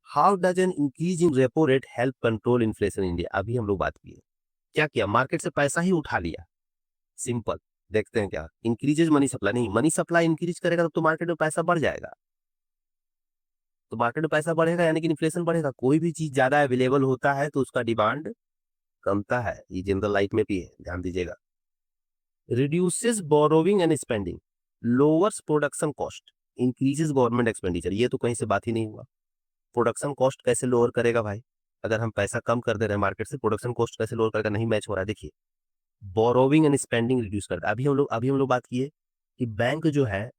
How does an increase in repo rate help control inflation in India? अभी हम लोग बात किए। क्या किया? मार्केट से पैसा ही उठा लिया। सिंपल। देखते हैं क्या इंक्रीजेज मनी सप्लाई। नहीं, मनी सप्लाई इंक्रीज करेगा तो मार्केट में पैसा बढ़ जाएगा। तो मार्केट में पैसा बढ़ेगा यानी कि इन्फ्लेशन बढ़ेगा। कोई भी चीज ज्यादा अवेलेबल होता है तो उसका डिमांड कमता है। ये जनरल लाइफ में भी है, ध्यान दीजिएगा। Reduces borrowing and spending, lowers production cost, increases government expenditure. ये तो कहीं से बात ही नहीं हुआ। प्रोडक्शन कॉस्ट कैसे लोअर करेगा भाई? अगर हम पैसा कम कर दे रहे हैं मार्केट से, प्रोडक्शन कॉस्ट कैसे लोअर करेगा? नहीं मैच हो रहा है। देखिए, बोरोविंग एंड स्पेंडिंग रिड्यूस करता है। अभी हम लोग बात किए कि बैंक जो है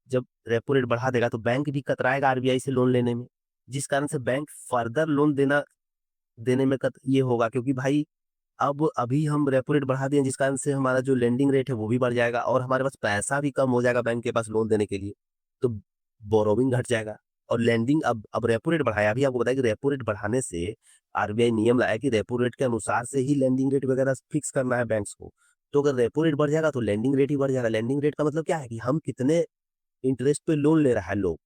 जब रेपो रेट बढ़ा देगा तो बैंक भी कतराएगा आरबीआई से लोन लेने में, जिस कारण से बैंक फर्दर लोन देने में ये होगा, क्योंकि भाई अब अभी हम रेपो रेट बढ़ा दिए जिस कारण से हमारा जो लेंडिंग रेट है वो भी बढ़ जाएगा और हमारे पास पैसा भी कम हो जाएगा बैंक के पास लोन देने के लिए। तो बोरोविंग घट जाएगा और लेंडिंग। अब रेपो रेट बढ़ाया। अभी आपको बताया कि रेपो रेट बढ़ाने से आरबीआई नियम लाया कि रेपो रेट के अनुसार से ही लेंडिंग रेट वगैरह फिक्स करना है बैंक्स को। तो अगर रेपो रेट बढ़ जाएगा तो लेंडिंग रेट ही बढ़ जाएगा। लेंडिंग रेट का मतलब क्या है कि हम कितने इंटरेस्ट पे लोन ले रहा है लोग।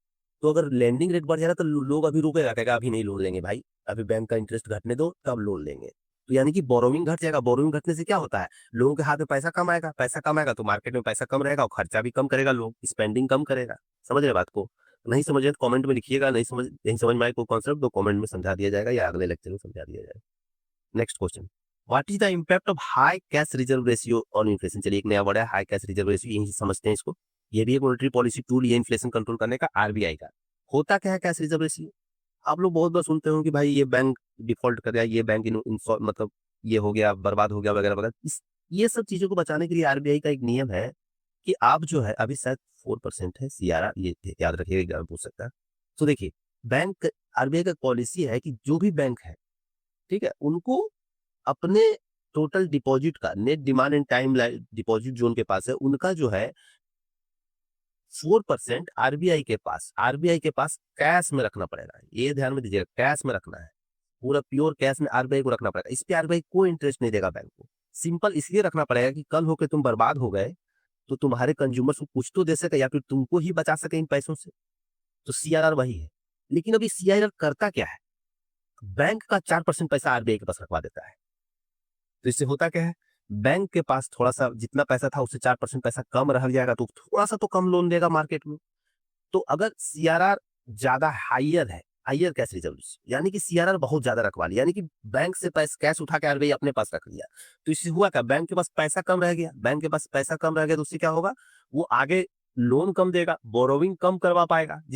तो अगर लेंडिंग रेट बढ़ जाएगा तो लोग अभी रुकेगा, कहेगा अभी नहीं लोन लेंगे भाई, अभी बैंक का इंटरेस्ट घटने दो तब लोन लेंगे। तो यानी कि बोरोविंग घट जाएगा। बोरोविंग घटने से क्या होता है? लोगों के हाथ में पैसा कम आएगा। पैसा कम आएगा तो मार्केट में पैसा कम रहेगा और खर्चा भी कम करेगा, लोग स्पेंडिंग कम करेगा। समझ रहे बात को? नहीं समझे तो कमेंट में लिखिएगा। नहीं समझ में आए कोई कॉन्सेप्ट तो कमेंट में समझा दिया जाएगा या अगले लेक्चर में समझा दिया जाएगा। Next question, what is the impact of high cash reserve ratio on inflation? चलिए, एक नया वर्ड है हाई कैश रिजर्व रेशियो, यही समझते हैं इसको। ये भी एक मॉनेटरी पॉलिसी टूल, ये इन्फ्लेशन कंट्रोल करने का आरबीआई का। होता क्या है कैश रिजर्व रेशियो? आप लोग बहुत बार सुनते हो कि भाई ये बैंक डिफॉल्ट कर गया, ये बैंक मतलब ये हो गया, बर्बाद हो गया वगैरह वगैरह। ये सब चीजों को बचाने के लिए आरबीआई का एक नियम है कि आप जो है अभी शायद 4% है सीआरआर, ये याद रखिएगा, एग्जाम पूछ सकता है। तो देखिए, बैंक आरबीआई का पॉलिसी है कि जो भी बैंक है, ठीक है, उनको अपने टोटल डिपॉजिट का net demand and time deposit जो उनके पास है उनका जो है 4% आरबीआई के पास कैश में रखना पड़ेगा। ये ध्यान में दीजिएगा, कैश में रखना है। पूरा प्योर कैश में आरबीआई को रखना पड़ेगा। इस पे आरबीआई कोई इंटरेस्ट नहीं देगा बैंक को। सिंपल इसलिए रखना पड़ेगा कि कल होकर तुम बर्बाद हो गए तो तुम्हारे कंज्यूमर्स को कुछ तो दे सके या फिर तुमको ही बचा सके इन पैसों से। तो सीआरआर वही है। लेकिन अभी सीआरआर करता क्या है? बैंक का 4% पैसा आरबीआई के पास रखवा देता है। तो इससे होता क्या है? बैंक के पास थोड़ा सा जितना पैसा था उससे 4% पैसा कम रह जाएगा तो थोड़ा सा तो कम लोन देगा मार्केट में। तो अगर सीआरआर ज्यादा हाइयर है, हाइयर कैश रिजर्व, यानी कि सीआरआर बहुत ज्यादा रखवा लिया, यानी कि बैंक से पैसा कैश उठा के आरबीआई अपने पास रख लिया। तो इससे हुआ क्या? बैंक के पास पैसा कम रह गया। बैंक के पास पैसा कम रह गया तो उससे क्या होगा? वो आगे लोन कम देगा, बोरोविंग कम करवा पाएगा।